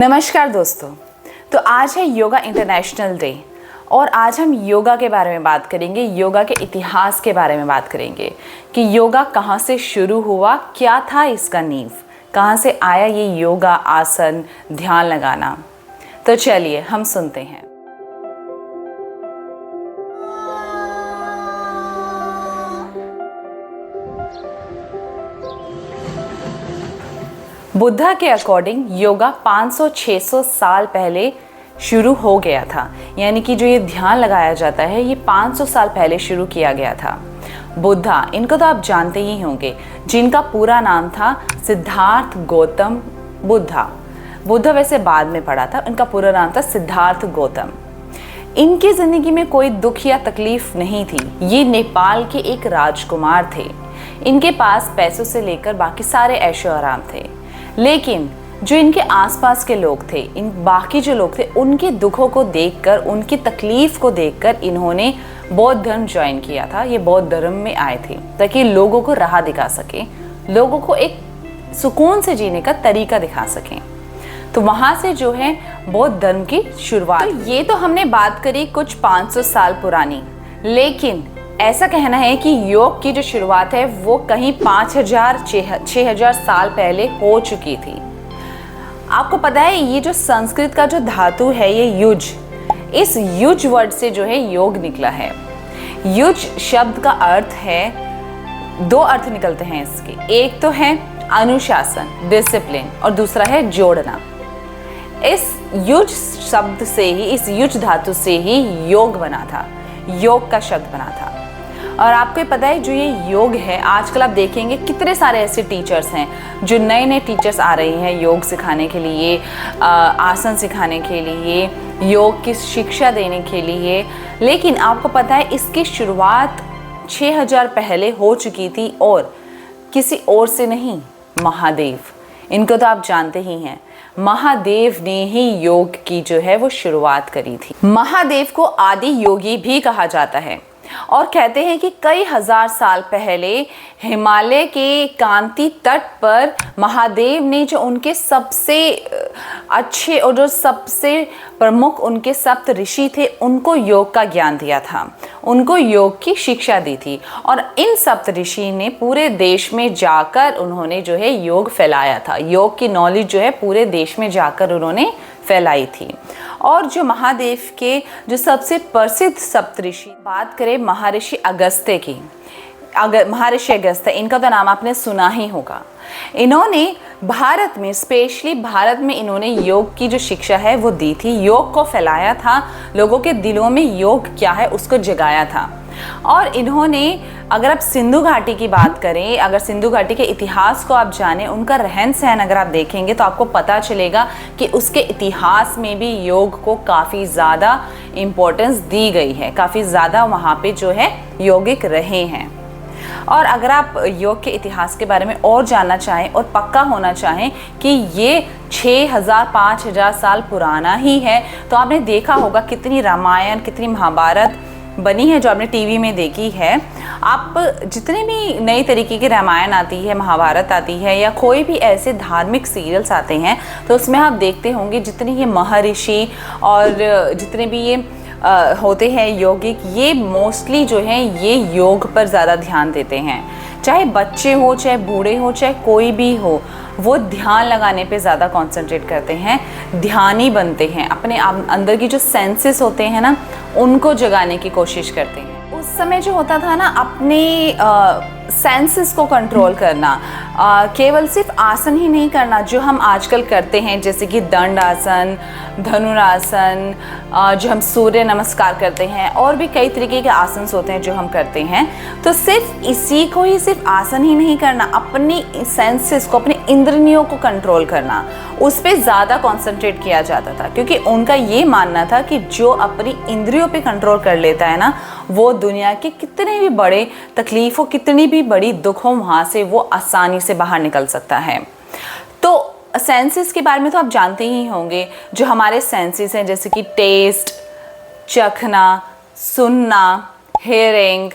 नमस्कार दोस्तों। तो आज है योगा इंटरनेशनल डे और आज हम योगा के बारे में बात करेंगे, योगा के इतिहास के बारे में बात करेंगे कि योगा कहाँ से शुरू हुआ, क्या था इसका नींव, कहाँ से आया ये योगा, आसन, ध्यान लगाना। तो चलिए हम सुनते हैं। बुद्धा के अकॉर्डिंग योगा 500-600 साल पहले शुरू हो गया था, यानी कि जो ये ध्यान लगाया जाता है ये 500 साल पहले शुरू किया गया था। बुद्धा, इनको तो आप जानते ही होंगे, जिनका पूरा नाम था सिद्धार्थ गौतम बुद्धा। बुद्धा वैसे बाद में पड़ा था, इनका पूरा नाम था सिद्धार्थ गौतम। इनकी ज़िंदगी में कोई दुख या तकलीफ नहीं थी। ये नेपाल के एक राजकुमार थे। इनके पास पैसों से लेकर बाकी सारे ऐशो आराम थे, लेकिन जो इनके आसपास के लोग थे, इन बाकी जो लोग थे, उनके दुखों को देखकर, उनकी तकलीफ को देखकर इन्होंने बौद्ध धर्म ज्वाइन किया था। ये बौद्ध धर्म में आए थे ताकि लोगों को राह दिखा सकें, लोगों को एक सुकून से जीने का तरीका दिखा सकें। तो वहाँ से जो है बौद्ध धर्म की शुरुआत। तो ये तो हमने बात करी कुछ 500 साल पुरानी, लेकिन ऐसा कहना है कि योग की जो शुरुआत है वो कहीं 5000-6000 साल पहले हो चुकी थी। आपको पता है ये जो संस्कृत का जो धातु है ये युज, इस युज वर्ड से जो है योग निकला है। युज शब्द का अर्थ है, दो अर्थ निकलते हैं इसके, एक तो है अनुशासन, डिसिप्लिन, और दूसरा है जोड़ना। इस युज शब्द से ही, इस युज धातु से ही योग बना था, योग का शब्द बना था। और आपको पता है जो ये योग है, आजकल आप देखेंगे कितने सारे ऐसे टीचर्स हैं, जो नए नए टीचर्स आ रहे हैं योग सिखाने के लिए, आसन सिखाने के लिए, योग की शिक्षा देने के लिए। लेकिन आपको पता है इसकी शुरुआत 6000 पहले हो चुकी थी, और किसी और से नहीं, महादेव, इनको तो आप जानते ही हैं। महादेव ने ही योग की जो है वो शुरुआत करी थी। महादेव को आदि योगी भी कहा जाता है, और कहते हैं कि कई हजार साल पहले हिमालय के कांति तट पर महादेव ने जो उनके सबसे अच्छे और जो सबसे प्रमुख उनके सप्त ऋषि थे, उनको योग का ज्ञान दिया था, उनको योग की शिक्षा दी थी। और इन सप्त ऋषि ने पूरे देश में जाकर उन्होंने जो है योग फैलाया था। योग की नॉलेज जो है पूरे देश में जाकर उन्होंने फैलाई थी। और जो महादेव के जो सबसे प्रसिद्ध सप्तऋषि, बात करें महर्षि अगस्त्य की, महर्षि अगस्त्य, इनका तो नाम आपने सुना ही होगा। इन्होंने भारत में, स्पेशली भारत में इन्होंने योग की जो शिक्षा है वो दी थी, योग को फैलाया था, लोगों के दिलों में योग क्या है उसको जगाया था। और इन्होंने, अगर आप सिंधु घाटी की बात करें, अगर सिंधु घाटी के इतिहास को आप जानें, उनका रहन सहन अगर आप देखेंगे तो आपको पता चलेगा कि उसके इतिहास में भी योग को काफ़ी ज़्यादा इम्पोर्टेंस दी गई है, काफ़ी ज़्यादा वहाँ पे जो है योगिक रहे हैं। और अगर आप योग के इतिहास के बारे में और जानना चाहें और पक्का होना चाहें कि ये 6000-5000 साल पुराना ही है, तो आपने देखा होगा कितनी रामायण, कितनी महाभारत बनी है जो आपने टीवी में देखी है। आप जितने भी नई तरीके की रामायण आती है, महाभारत आती है, या कोई भी ऐसे धार्मिक सीरियल्स आते हैं, तो उसमें आप देखते होंगे जितने ये महर्षि और जितने भी ये होते हैं यौगिक, ये मोस्टली जो है ये योग पर ज़्यादा ध्यान देते हैं। चाहे बच्चे हो, चाहे बूढ़े हो, चाहे कोई भी हो, वो ध्यान लगाने पे ज़्यादा कंसंट्रेट करते हैं, ध्यानी बनते हैं, अपने अंदर की जो सेंसेस होते हैं ना, उनको जगाने की कोशिश करते हैं। उस समय जो होता था ना, अपने सेंसेस को कंट्रोल करना, केवल सिर्फ आसन ही नहीं करना जो हम आजकल करते हैं, जैसे कि दंड आसन, धनुरासन, जो हम सूर्य नमस्कार करते हैं, और भी कई तरीके के आसन होते हैं जो हम करते हैं। तो सिर्फ इसी को ही, सिर्फ आसन ही नहीं करना, अपनी सेंसेस को, अपने इंद्रियों को कंट्रोल करना, उस पर ज़्यादा कॉन्सेंट्रेट किया जाता था, क्योंकि उनका ये मानना था कि जो अपनी इंद्रियों पे कंट्रोल कर लेता है ना, वो दुनिया के कितने भी बड़े तकलीफ हो, कितनी भी बड़ी दुख हो, वहाँ से वो आसानी से बाहर निकल सकता है। तो सेंसेस के बारे में तो आप जानते ही होंगे, जो हमारे सेंसेस हैं, जैसे कि टेस्ट, चखना, सुनना, हेयरिंग,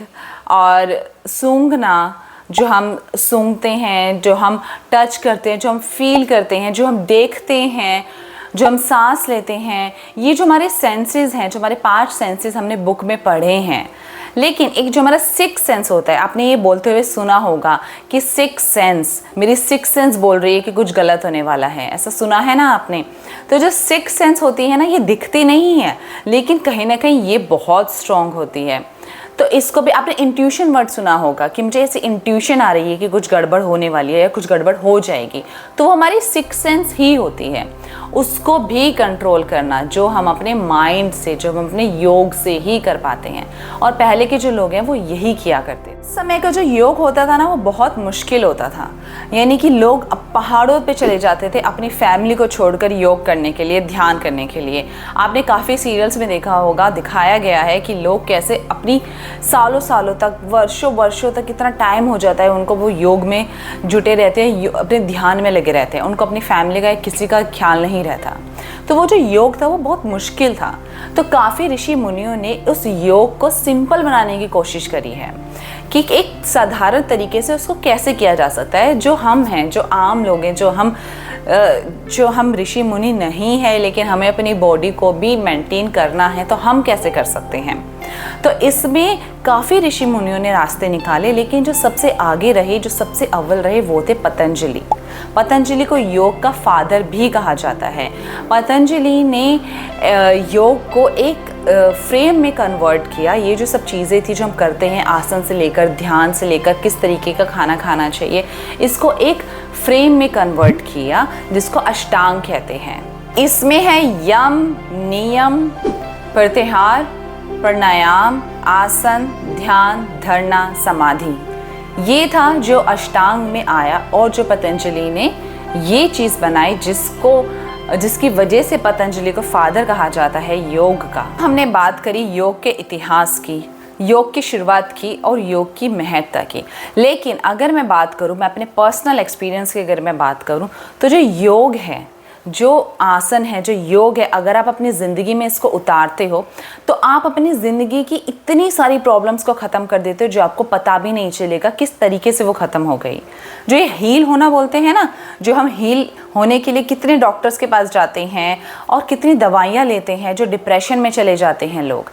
और सूंघना, जो हम सूंघते हैं, जो हम टच करते हैं, जो हम फील करते हैं, जो हम देखते हैं, जो हम सांस लेते हैं, ये जो हमारे सेंसेस हैं, जो हमारे 5 सेंसेस हमने बुक में पढ़े हैं, लेकिन एक जो हमारा 6th सेंस होता है, आपने ये बोलते हुए सुना होगा कि 6th सेंस, मेरी 6th सेंस बोल रही है कि कुछ गलत होने वाला है, ऐसा सुना है ना आपने। तो जो 6th सेंस होती है ना, ये दिखती नहीं है, लेकिन कहीं ना कहीं ये बहुत स्ट्रांग होती है। तो इसको भी आपने इंट्यूशन वर्ड सुना होगा कि मुझे ऐसी इंट्यूशन आ रही है कि कुछ गड़बड़ होने वाली है या कुछ गड़बड़ हो जाएगी, तो वो हमारी 6th सेंस ही होती है। उसको भी कंट्रोल करना जो हम अपने माइंड से, जो हम अपने योग से ही कर पाते हैं, और पहले के जो लोग हैं वो यही किया करते थे। समय का जो योग होता था ना, वो बहुत मुश्किल होता था, यानी कि लोग पहाड़ों पे चले जाते थे अपनी फैमिली को छोड़कर योग करने के लिए, ध्यान करने के लिए। आपने काफ़ी सीरियल्स में देखा होगा, दिखाया गया है कि लोग कैसे अपनी सालों सालों तक, वर्षों वर्षों तक, इतना टाइम हो जाता है उनको, वो योग में जुटे रहते हैं, अपने ध्यान में लगे रहते हैं, उनको अपनी फैमिली का किसी का ख्याल नहीं रहता। तो वो जो योग था वो बहुत मुश्किल था। तो काफ़ी ऋषि मुनियों ने उस योग को सिंपल बनाने की कोशिश करी है कि एक साधारण तरीके से उसको कैसे किया जा सकता है। जो हम हैं, जो आम लोग हैं, जो हम ऋषि मुनि नहीं है, लेकिन हमें अपनी बॉडी को भी मेंटेन करना है, तो हम कैसे कर सकते हैं। तो इसमें काफ़ी ऋषि मुनियों ने रास्ते निकाले, लेकिन जो सबसे आगे रहे, जो सबसे अव्वल रहे, वो थे पतंजलि। पतंजलि को योग का फादर भी कहा जाता है। पतंजलि ने योग को एक फ्रेम में कन्वर्ट किया। ये जो सब चीज़ें थी जो हम करते हैं, आसन से लेकर, ध्यान से लेकर, किस तरीके का खाना खाना चाहिए, इसको एक फ्रेम में कन्वर्ट किया, जिसको अष्टांग कहते हैं। इसमें है यम, नियम, प्रत्याहार, प्राणायाम, आसन, ध्यान, धारणा, समाधि। ये था जो अष्टांग में आया, और जो पतंजलि ने ये चीज़ बनाई, जिसकी वजह से पतंजलि को फादर कहा जाता है योग का। हमने बात करी योग के इतिहास की, योग की शुरुआत की और योग की महत्ता की। लेकिन अगर मैं बात करूं, मैं अपने पर्सनल एक्सपीरियंस की अगर मैं बात करूं, तो जो योग है, जो आसन है, जो योग है, अगर आप अपनी ज़िंदगी में इसको उतारते हो, तो आप अपनी ज़िंदगी की इतनी सारी प्रॉब्लम्स को ख़त्म कर देते हो, जो आपको पता भी नहीं चलेगा किस तरीके से वो ख़त्म हो गई। जो ये हील होना बोलते हैं ना, जो हम हील होने के लिए कितने डॉक्टर्स के पास जाते हैं और कितनी दवाइयाँ लेते हैं, जो डिप्रेशन में चले जाते हैं लोग,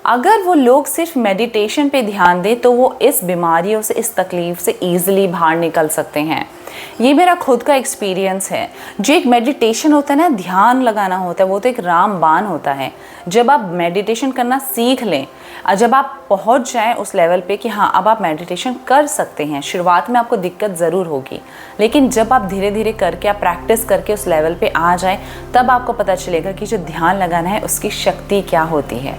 अगर वो लोग सिर्फ मेडिटेशन पे ध्यान दें, तो वो इस बीमारियों से, इस तकलीफ़ से ईज़िली बाहर निकल सकते हैं। ये मेरा खुद का एक्सपीरियंस है। जो एक मेडिटेशन होता है ना, ध्यान लगाना होता है, वो तो एक रामबाण होता है। जब आप मेडिटेशन करना सीख लें, जब आप पहुंच जाएं उस लेवल पे कि हाँ अब आप मेडिटेशन कर सकते हैं, शुरुआत में आपको दिक्कत ज़रूर होगी, लेकिन जब आप धीरे धीरे करके, आप प्रैक्टिस करके उस लेवल पे आ जाएं, तब आपको पता चलेगा कि जो ध्यान लगाना है उसकी शक्ति क्या होती है।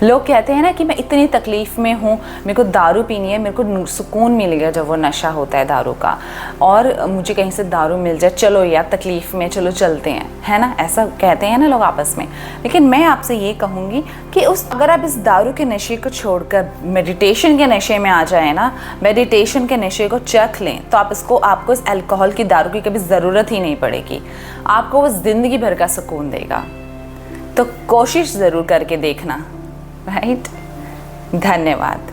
लोग कहते हैं ना कि मैं इतनी तकलीफ़ में हूँ, मेरे को दारू पीनी है, मेरे को सुकून मिलेगा जब वो नशा होता है दारू का, और मुझे कहीं से दारू मिल जाए, चलो यार तकलीफ़ में चलो चलते हैं, है ना, ऐसा कहते हैं ना लोग आपस में। लेकिन मैं आपसे ये कहूँगी कि अगर आप इस दारू के नशे को छोड़कर मेडिटेशन के नशे में आ जाए ना, मेडिटेशन के नशे को चख लें, तो आपको इस अल्कोहल की, दारू की कभी ज़रूरत ही नहीं पड़ेगी। आपको वो ज़िंदगी भर का सुकून देगा। तो कोशिश ज़रूर करके देखना, राइट। धन्यवाद।